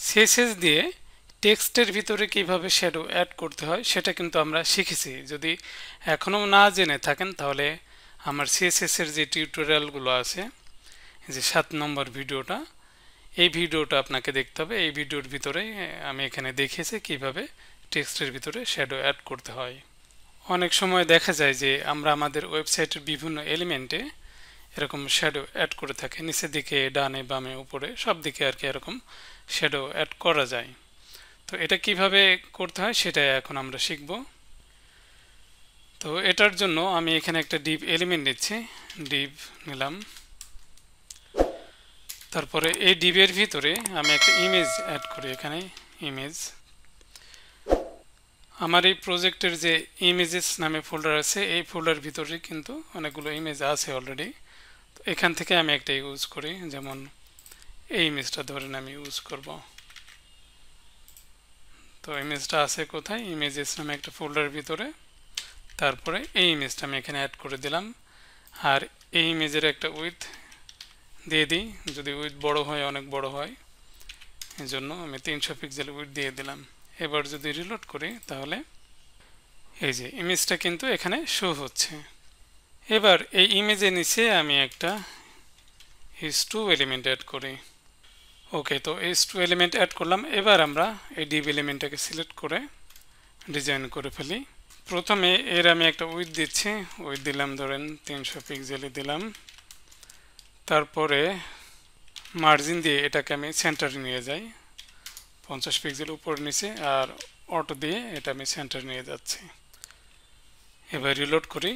CSS দিয়ে টেক্সটের ভিতরে কিভাবে শ্যাডো অ্যাড করতে হয় সেটা কিন্তু আমরা শিখেছি। যদি এখনও না জেনে থাকেন তাহলে আমার সিএসএস এর যে টিউটোরিয়ালগুলো আছে, যে 7 নম্বর ভিডিওটা, এই ভিডিওটা আপনাকে দেখতে হবে। এই ভিডিওর ভিতরে আমি এখানে দেখিয়েছি কিভাবে টেক্সটের ভিতরে শ্যাডো অ্যাড করতে হয়। অনেক সময় দেখা যায় যে আমরা আমাদের ওয়েবসাইটের বিভিন্ন এলিমেন্টে এরকম শ্যাডো অ্যাড করে থাকি, নিচের দিকে, ডানে, বামে, উপরে, সব দিকে আর কি এরকম শ্যাডো অ্যাড করা যায়। তো এটা কিভাবে করতে হয় সেটা এখন আমরা শিখব। তো এটার জন্য আমি এখানে একটা ডিভ এলিমেন্ট নিচ্ছি, ডিভ নিলাম। তারপরে এই ডিভের ভিতরে আমি একটা ইমেজ অ্যাড করি। এখানে ইমেজ, আমার এই প্রজেক্টের যে ইমেজেস নামে ফোল্ডার আছে, এই ফোল্ডার ভিতরে কিন্তু অনেকগুলো ইমেজ আছে অলরেডি। তো এখান থেকে আমি একটা ইউজ করি, যেমন এই ইমেজটা ধরেন আমি ইউজ করব। তো ইমেজটা আছে কোথায়? ইমেজেস নামে একটা ফোল্ডারের ভিতরে। তারপরে এই ইমেজটা আমি এখানে অ্যাড করে দিলাম। আর এই ইমেজের একটা উইথ দিয়ে দিই, যদি উইথ বড় হয়, অনেক বড় হয়, এই জন্য আমি 300 পিক্সেল উইথ দিয়ে দিলাম। এবার যদি রিলোড করি তাহলে এই যে ইমেজটা কিন্তু এখানে শো হচ্ছে। এবার এই ইমেজের নিচে আমি একটা h2 এলিমেন্ট অ্যাড করি। ওকে, তো h2 এলিমেন্ট অ্যাড করলাম। এবার আমরা এই ডিভ এলিমেন্টটাকে সিলেক্ট করে ডিজাইন করে ফেলি। প্রথমে এর আমি একটা উইথ দিচ্ছি, উইথ দিলাম ধরেন 300 পিক্সেলে দিলাম। তারপরে মার্জিন দিয়ে এটাকে আমি সেন্টারে নিয়ে যাই 50 পিক্সেল উপর নিচে, আর অটো দিয়ে এটা আমি সেন্টারে নিয়ে যাচ্ছি। এবার রিলোড করি,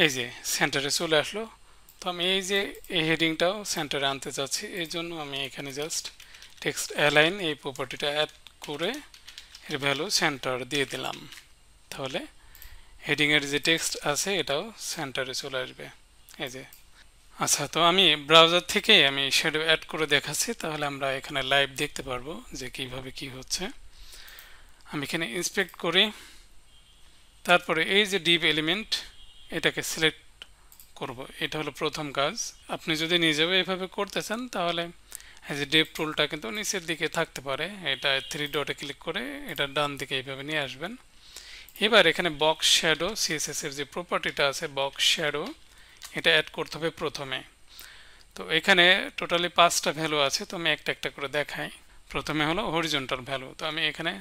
এই যে সেন্টারে চলে আসলো। তো আমি এই যে এই হেডিংটাও সেন্টারে আনতে চাচ্ছি, এই জন্য আমি এখানে জাস্ট টেক্সট অ্যালাইন এই প্রপার্টিটা অ্যাড করে এর ভ্যালু সেন্টার দিয়ে দিলাম। তাহলে হেডিংয়ের যে টেক্সট আছে এটাও সেন্টারে চলে আসবে। এই যে, আচ্ছা, তো আমি ব্রাউজার থেকে আমি শ্যাডো অ্যাড করে দেখাচ্ছি, তাহলে আমরা এখানে লাইভ দেখতে পারবো যে কিভাবে কি হচ্ছে। আমি এখানে ইন্সপেক্ট করি, তারপরে এই যে ডিভ এলিমেন্ট এটাকে সিলেক্ট করব। এটা হলো প্রথম কাজ। আপনি যদি নিজেও এভাবে করতে চান তাহলে এই যে ডিভ টুলটা কিন্তু নিচের দিকে থাকতে পারে, এটা 3 ডটে ক্লিক করে এটা ডান দিকে এইভাবে নিয়ে আসবেন। এবার এখানে বক্স শ্যাডো, সিএসএস এর যে প্রপার্টিটা আছে বক্স শ্যাডো, এটা অ্যাড করতে হবে প্রথমে। তো এখানে টোটালি 5টা ভ্যালু আছে, তো আমি একটা একটা করে দেখাই। প্রথমে হলো হরিজন্টাল ভ্যালু, তো আমি এখানে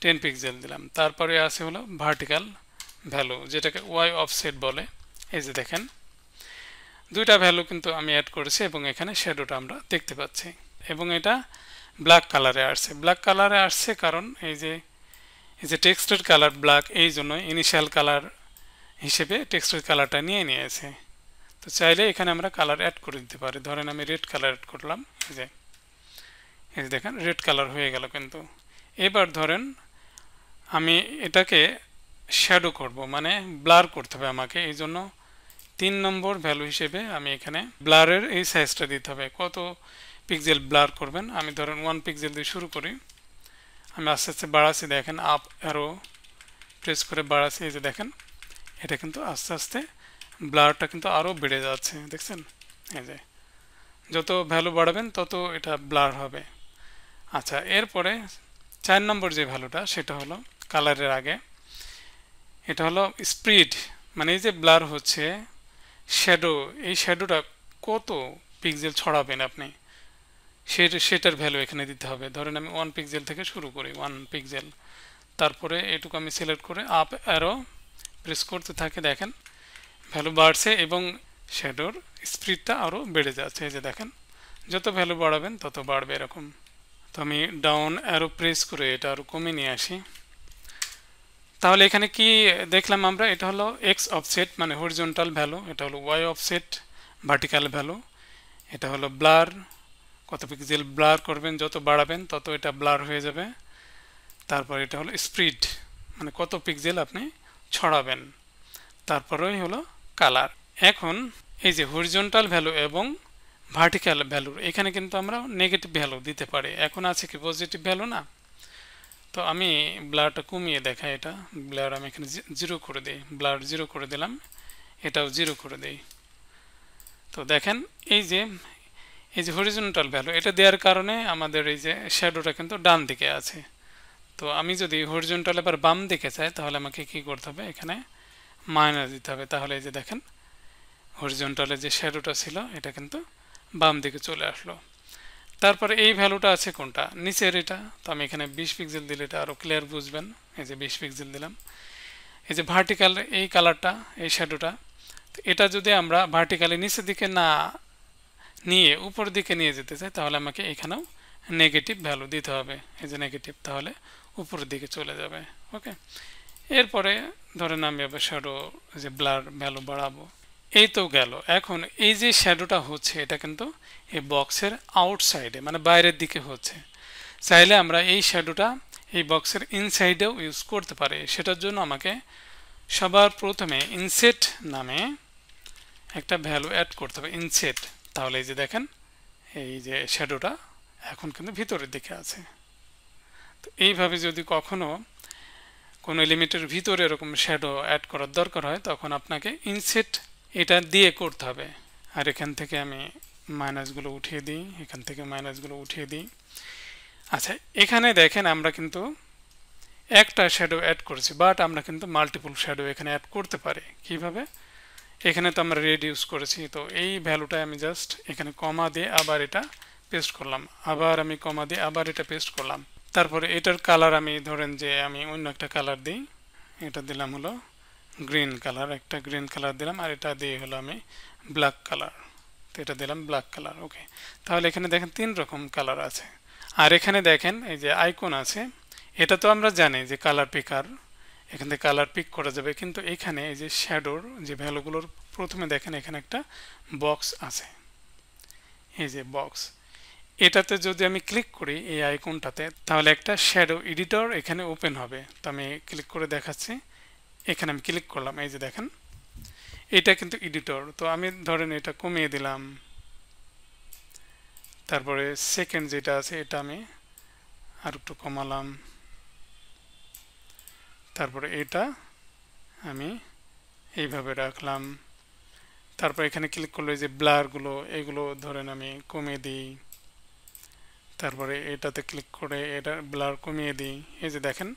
10 পিক্সেল দিলাম। তারপরে আছে হলো ভার্টিক্যাল ভ্যালু, যেটাকে ওয়াই অফসেট বলে। এই যে দেখেন, দুইটা ভ্যালু কিন্তু আমি অ্যাড করেছি এবং এখানে শ্যাডোটা আমরা দেখতে পাচ্ছি। এবং এটা ব্ল্যাক কালারে আসছে। ব্ল্যাক কালারে আসছে কারণ এই যে টেক্সটের কালার ব্ল্যাক, এই জন্য ইনিশিয়াল কালার হিসেবে টেক্সটের কালারটা নিয়ে নিয়েছে। তো চাইলে এখানে আমরা কালার অ্যাড করে দিতে পারি। ধরেন আমি রেড কালার অ্যাড করলাম, এই যে দেখেন রেড কালার হয়ে গেল। কিন্তু এবার ধরেন আমি এটাকে শ্যাডো করব, মানে ব্লার করতে হবে আমাকে। এই জন্য 3 নম্বর ভ্যালু হিসেবে আমি এখানে ব্লারের এই সাইজটা দিতে হবে। কত পিক্সেল ব্লার করবেন? আমি ধরেন 1 পিক্সেল দিয়ে শুরু করি। আমি আস্তে আস্তে বাড়াচ্ছি, দেখেন আপ অ্যারো প্রেস করে বাড়াচ্ছি। এই যে দেখেন এটা কিন্তু আস্তে আস্তে ব্লারটা কিন্তু আরও বেড়ে যাচ্ছে, দেখছেন? এই যে যত ভ্যালু বাড়াবেন তত এটা ব্লার হবে। আচ্ছা, এরপরে 4 নম্বর যে ভ্যালুটা সেটা হলো কালারের আগে, এটা হলো স্পিড, মানে এই যে ব্লার হচ্ছে শ্যাডো, এই শ্যাডোটা কত পিক্সেল ছড়াবেন আপনি, সেটার ভ্যালু এখানে দিতে হবে। ধরেন আমি 1 পিক্সেল থেকে শুরু করি, 1 পিক্সেল। তারপরে এটুকু আমি সিলেক্ট করে আপ অ্যারো প্রেস করতে থাকি, দেখেন ভ্যালু বাড়ছে এবং শ্যাডোর স্পিডটা আরও বেড়ে যাচ্ছে। এই যে দেখেন যত ভ্যালু বাড়াবেন তত বাড়বে এরকম। তো আমি ডাউন অ্যারো প্রেস করে এটা আরও কমে নিয়ে আসি। তাহলে এখানে কি দেখলাম আমরা? এটা হলো এক্স অফসেট মানে হরিজন্টাল ভ্যালু, এটা হলো ওয়াই অফসেট ভার্টিক্যাল ভ্যালু, এটা হলো ব্লার, কত পিক্সেল ব্লার করবেন, যত বাড়াবেন তত এটা ব্লার হয়ে যাবে। তারপর এটা হলো স্পিড, মানে কত পিক্সেল আপনি ছড়াবেন। তারপরেই হলো কালার। এখন এই যে হরিজন্টাল ভ্যালু এবং ভার্টিক্যাল ভ্যালু, এখানে কিন্তু আমরা নেগেটিভ ভ্যালু দিতে পারি। এখন আছে কি পজিটিভ ভ্যালু না? তো আমি ব্লারটা কমিয়ে দেখাই, এটা ব্লার আমি এখানে 0 করে দিই, ব্লার 0 করে দিলাম, এটাও 0 করে দিই। তো দেখেন এই যে এই যে হরিজন্টাল ভ্যালু এটা দেওয়ার কারণে আমাদের এই যে শ্যাডোটা কিন্তু ডান দিকে আছে। তো আমি যদি হরিজন্টাল এবার বাম দিকে চাই তাহলে আমাকে কি করতে হবে, এখানে মাইনাস দিতে হবে। তাহলে এই যে দেখেন হরিজন্টালে যে শ্যাডোটা ছিল এটা কিন্তু বাম দিকে চলে আসলো। তারপরে এই ভ্যালুটা আছে কোনটা, নিচের এটা। তো আমি এখানে 20 পিক্সেল দিলে এটা আরও ক্লিয়ার বুঝবেন। এই যে 20 পিক্সেল দিলাম। এই যে ভার্টিক্যাল এই কালারটা, এই শ্যাডোটা, এটা যদি আমরা ভার্টিক্যালি নিচের দিকে না নিয়ে উপরের দিকে নিয়ে যেতে চাই তাহলে আমাকে এখানেও নেগেটিভ ভ্যালু দিতে হবে। এই যে নেগেটিভ, তাহলে উপরের দিকে চলে যাবে। ওকে, এরপরে ধরেন আমি আবার শ্যাডো যে ব্লার ভ্যালু বাড়াবো। এই তো গেল। এখন এই যে শ্যাডোটা হচ্ছে এটা কিন্তু এই বক্সের আউটসাইডে মানে বাইরের দিকে হচ্ছে। চাইলে আমরা এই শ্যাডোটা এই বক্সের ইনসাইডেও ইউজ করতে পারি। সেটার জন্য আমাকে সবার প্রথমে ইনসেট নামে একটা ভ্যালু অ্যাড করতে হবে, ইনসেট। তাহলে এই যে দেখেন এই যে শ্যাডোটা এখন কিন্তু ভিতরের দিকে আছে। তো এইভাবে যদি কখনো কোনো এলিমেন্টের ভিতরে এরকম শ্যাডো অ্যাড করার দরকার হয় তখন আপনাকে ইনসেট এটা দিয়ে করতে হবে। আর এখান থেকে আমি মাইনাসগুলো উঠিয়ে দিই, এখান থেকে মাইনাসগুলো উঠিয়ে দিই। আচ্ছা, এখানে দেখেন আমরা কিন্তু একটা শ্যাডো অ্যাড করেছি, বাট আমরা কিন্তু মাল্টিপল শ্যাডো এখানে অ্যাড করতে পারি। কিভাবে, এখানে তো আমরা রেড ইউজ করেছি। তো এই ভ্যালুটা আমি জাস্ট এখানে কমা দিয়ে আবার এটা পেস্ট করলাম, আবার আমি কমা দিয়ে আবার এটা পেস্ট করলাম। তারপরে এটার কালার আমি ধরেন যে আমি অন্য একটা কালার দিই, এটা দিলাম হলো গ্রিন কালার, একটা গ্রিন কালার দিলাম, আর এটা দিয়ে হলো আমি ব্ল্যাক কালার, তো এটা দিলাম ব্ল্যাক কালার। ওকে, তাহলে এখানে দেখেন 3 রকম কালার আছে। আর এখানে দেখেন এই যে আইকন আছে, এটা তো আমরা জানি যে কালার পিকার, এখান থেকে কালার পিক করা যাবে। কিন্তু এখানে এই যে শ্যাডোর যে ভ্যালুগুলোর প্রথমে দেখেন এখানে একটা বক্স আছে, এই যে বক্স, এটাতে যদি আমি ক্লিক করি এই আইকনটাতে তাহলে একটা শ্যাডো এডিটর এখানে ওপেন হবে। তো আমি ক্লিক করে দেখাচ্ছি, এখানে আমি ক্লিক করলাম, এই যে দেখেন এটা কিন্তু এডিটর। তো আমি ধরেন এটা কমিয়ে দিলাম, তারপরে সেকেন্ড যেটা আছে এটা আমি আর একটু কমালাম, তারপরে এটা আমি এইভাবে রাখলাম। তারপর এখানে ক্লিক করলে যে ব্লারগুলো এগুলো ধরেন আমি কমিয়ে দিই, তারপরে এটাতে ক্লিক করে এটা ব্লার কমিয়ে দিই। এই যে দেখেন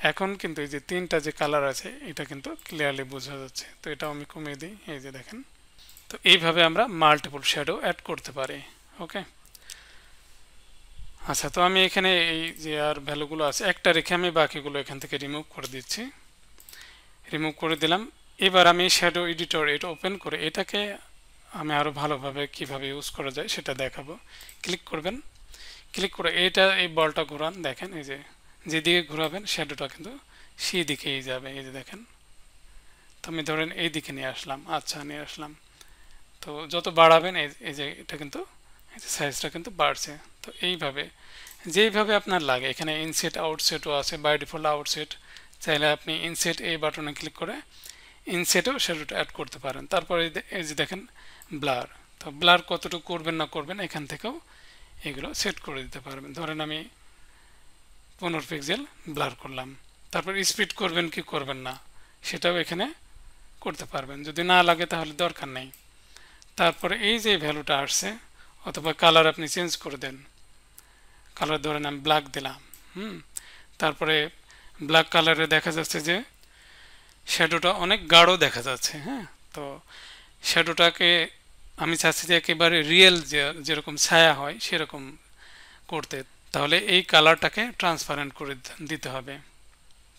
এখন কিন্তু এই যে 3টা যে কালার আছে এটা কিন্তু ক্লিয়ারলি বোঝা যাচ্ছে। তো এটাও আমি কমিয়ে দিই, এই যে দেখেন। তো এইভাবে আমরা মাল্টিপল শ্যাডো অ্যাড করতে পারি। ওকে, আচ্ছা, তো আমি এখানে এই যে আর ভ্যালুগুলো আছে একটা রেখে আমি বাকিগুলো এখান থেকে রিমুভ করে দিচ্ছি, রিমুভ করে দিলাম। এবার আমি শ্যাডো এডিটর এটা ওপেন করে এটাকে আমি আরও ভালোভাবে কিভাবে ইউজ করা যায় সেটা দেখাবো। ক্লিক করবেন, ক্লিক করে এটা এই বলটা ঘোরান, দেখেন এই যে যেদিকে ঘোরাবেন শ্যাডোটা কিন্তু সেই দিকেই যাবে। এই যে দেখেন, তো আমি ধরেন এই দিকে নিয়ে আসলাম, আচ্ছা নিয়ে আসলাম। তো যত বাড়াবেন এই যে এটা কিন্তু এই যে সাইজটা কিন্তু বাড়ছে। তো এইভাবে যেইভাবে আপনার লাগে, এখানে ইনসেট আউটসেটও আছে, বাই ডিফল্ট আউটসেট, চাইলে আপনি ইনসেট এই বাটনে ক্লিক করে ইনসেটেও শ্যাডোটা অ্যাড করতে পারেন। তারপরে এই যে দেখেন ব্লার, তো ব্লার কতটুকু করবেন না করবেন এখান থেকেও এগুলো সেট করে দিতে পারবেন। ধরেন আমি 15 পিক্সেল ব্লার করলাম। তারপর স্পিড করবেন কি করবেন না সেটাও এখানে করতে পারবেন, যদি না লাগে তাহলে দরকার নেই। তারপরে এই যে ভ্যালুটা আসছে, অথবা কালার আপনি চেঞ্জ করে দেন, কালার ধরেন আমি ব্ল্যাক দিলাম। তারপরে ব্ল্যাক কালারে দেখা যাচ্ছে যে শ্যাডোটা অনেক গাঢ় দেখা যাচ্ছে। হ্যাঁ, তো শ্যাডোটাকে আমি চাচ্ছি যে একেবারে রিয়েল যেরকম ছায়া হয় সেরকম করতে, তাহলে এই কালারটাকে ট্রান্সপারেন্ট করে দিতে হবে।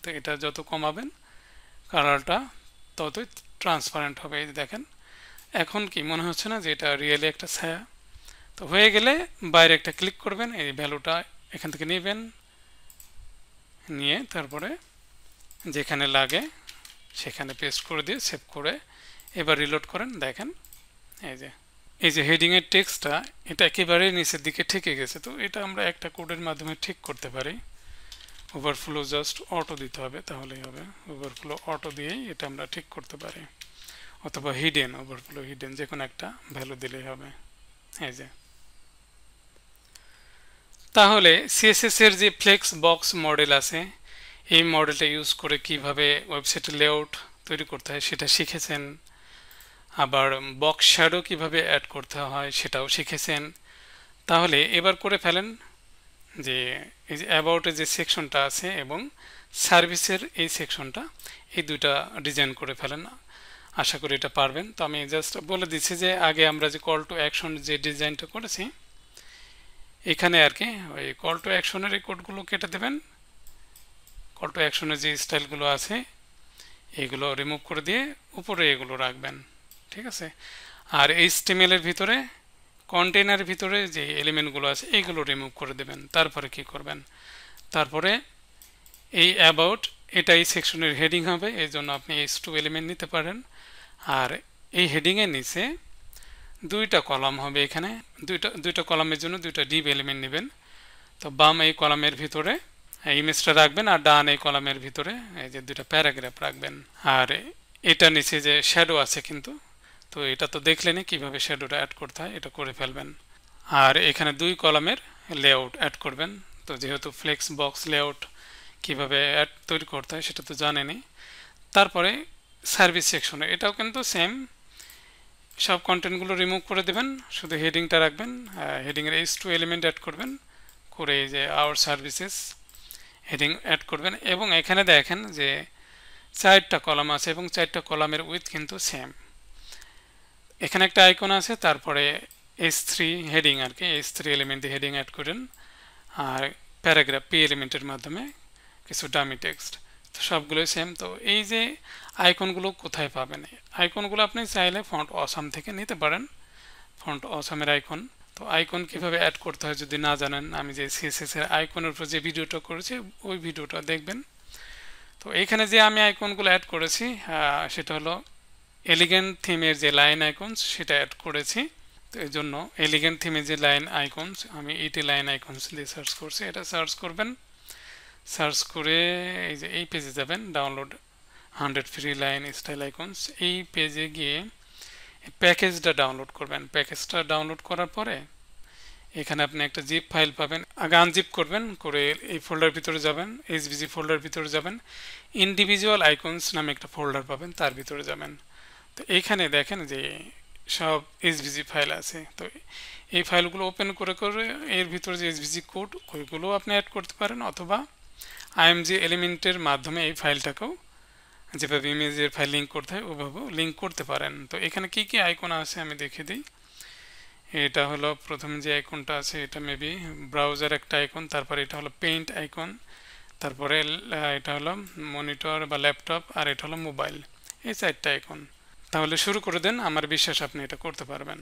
তো এটা যত কমাবেন কালারটা ততই ট্রান্সপারেন্ট হবে। এই দেখেন এখন কি মনে হচ্ছে না যে এটা রিয়েলি একটা ছায়া। তো হয়ে গেলে বাইরে একটা ক্লিক করবেন, এই ভ্যালুটা এখান থেকে নেবেন, নিয়ে তারপরে যেখানে লাগে সেখানে পেস্ট করে দিয়ে সেভ করে এবার রিলোড করেন। দেখেন এই যে হেডিংয়ের টেক্সটটা এটা একেবারে নিচের দিকে ঠেকে গেছে। তো এটা আমরা একটা কোডের মাধ্যমে ঠিক করতে পারি। ওভারফ্লো জাস্ট অটো দিতে হবে, তাহলেই হবে। ওভারফ্লো অটো দিয়েই এটা আমরা ঠিক করতে পারি, অথবা হিডেন, ওভারফ্লো হিডেন, যে কোনো একটা ভ্যালু দিলেই হবে। এই যে তাহলে সিএসএস এর যে ফ্লেক্স বক্স মডেল আছে এই মডেলটা ইউজ করে কিভাবে ওয়েবসাইটের লেআউট তৈরি করতে হয় সেটা শিখেছেন। আবার বক্স শ্যাডো কিভাবে অ্যাড করতে হয় সেটাও শিখেছেন। তাহলে এবার করে ফেলেন যে এই যে অ্যাবাউটের যে সেকশনটা আছে এবং সার্ভিসের এই সেকশনটা, এই দুইটা ডিজাইন করে ফেলেন। আশা করি এটা পারবেন। তো আমি জাস্ট বলে দিচ্ছি যে আগে আমরা যে কল টু অ্যাকশন যে ডিজাইনটা করেছি, এখানে আর কি ওই কল টু অ্যাকশনের এই কোডগুলো কেটে দেবেন। কল টু অ্যাকশনের যে স্টাইলগুলো আছে এইগুলো রিমুভ করে দিয়ে উপরে এগুলো রাখবেন, ঠিক আছে। আর HTML এর ভিতরে কন্টেনারের ভিতরে যে এলিমেন্টগুলো আছে এইগুলো রিমুভ করে দেবেন। তারপরে কি করবেন, তারপরে এই অ্যাবাউট এটা এই সেকশনের হেডিং হবে, এই জন্য আপনি H2 এলিমেন্ট নিতে পারেন। আর এই হেডিংয়ের নিচে দুইটা কলাম হবে, এখানে দুইটা কলামের জন্য দুইটা ডিভ এলিমেন্ট নেবেন। তো বাম এই কলামের ভিতরে ইমেজটা রাখবেন আর ডান এই কলামের ভিতরে এই যে দুইটা প্যারাগ্রাফ রাখবেন। আর এটা নিচে যে শ্যাডো আছে কিন্তু, তো এটা তো দেখলেনই কিভাবে শ্যাডোটা অ্যাড করতে হয়, এটা করে ফেলবেন। আর এখানে দুই কলামের লেআউট অ্যাড করবেন। তো যেহেতু ফ্লেক্স বক্স লেআউট কিভাবে অ্যাড তৈরি করতে হয় সেটা তো জানেনই। তারপরে সার্ভিস সেকশনে এটাও কিন্তু সেম, সব কন্টেন্টগুলো রিমুভ করে দেবেন, শুধু হেডিংটা রাখবেন। হেডিংয়ের H2 এলিমেন্ট অ্যাড করবেন, করে এই যে আওয়ার সার্ভিসেস হেডিং অ্যাড করবেন। এবং এখানে দেখেন যে 4টা কলাম আছে এবং 4টা কলামের উইথ কিন্তু সেম। এখানে একটা আইকন আছে, তারপরে H3 হেডিং আর কি, H3 এলিমেন্ট দিয়ে হেডিং অ্যাড করেন। আর প্যারাগ্রাফ P এলিমেন্টের মাধ্যমে কিছু ডামি টেক্সট, তো সবগুলোই সেম। তো এই যে আইকনগুলো কোথায় পাবেন, আইকনগুলো আপনি চাইলে ফন্ট অসাম থেকে নিতে পারেন, ফন্ট অসামের আইকন। তো আইকন কিভাবে অ্যাড করতে হয় যদি না জানেন, আমি যে CSS এর আইকনের উপর যে ভিডিওটা করেছি ওই ভিডিওটা দেখবেন। তো এইখানে যে আমি আইকনগুলো অ্যাড করেছি সেটা হলো এলিগেন্ট থিমের যে লাইন আইকনস সেটা অ্যাড করেছি। তো এই জন্য এলিগেন্ট থিমের যে লাইন আইকনস, আমি এইটি লাইন আইকনস দিয়ে সার্চ করছি, এটা সার্চ করবেন। সার্চ করে এই যে এই পেজে যাবেন, download 100 free line style icons. এই পেজে গিয়ে প্যাকেজটা ডাউনলোড করবেন। প্যাকেজটা ডাউনলোড করার পরে এখানে আপনি একটা জিপ ফাইল পাবেন, আগে আনজিপ করবেন, করে এই ফোল্ডার ভিতরে যাবেন, HVG ফোল্ডার ভিতরে যাবেন, ইন্ডিভিজুয়াল আইকনস নামে একটা ফোল্ডার পাবেন, তার ভিতরে যাবেন। তো এইখানে দেখেন যে সব HVG ফাইল আছে। তো এই ফাইলগুলো ওপেন করে করে এর ভিতরে যে HVG কোড ওইগুলো আপনি অ্যাড করতে পারেন, অথবা IMG এলিমেন্টের মাধ্যমে এই ফাইলটাকেও যেভাবে ইমেজের ফাইল লিঙ্ক করতে হয় ওইভাবেও লিঙ্ক করতে পারেন। তো এখানে কি কি আইকন আছে আমি দেখিয়ে দিই। এটা হলো প্রথম যে আইকনটা আছে, এটা মেবি ব্রাউজার একটা আইকন, তারপরে এটা হলো পেইন্ট আইকন, তারপরে এটা হলো মনিটর বা ল্যাপটপ, আর এটা হলো মোবাইল। এই 4টা আইকন। তাহলে শুরু করে দেন, আমার বিশ্বাস আপনি এটা করতে পারবেন।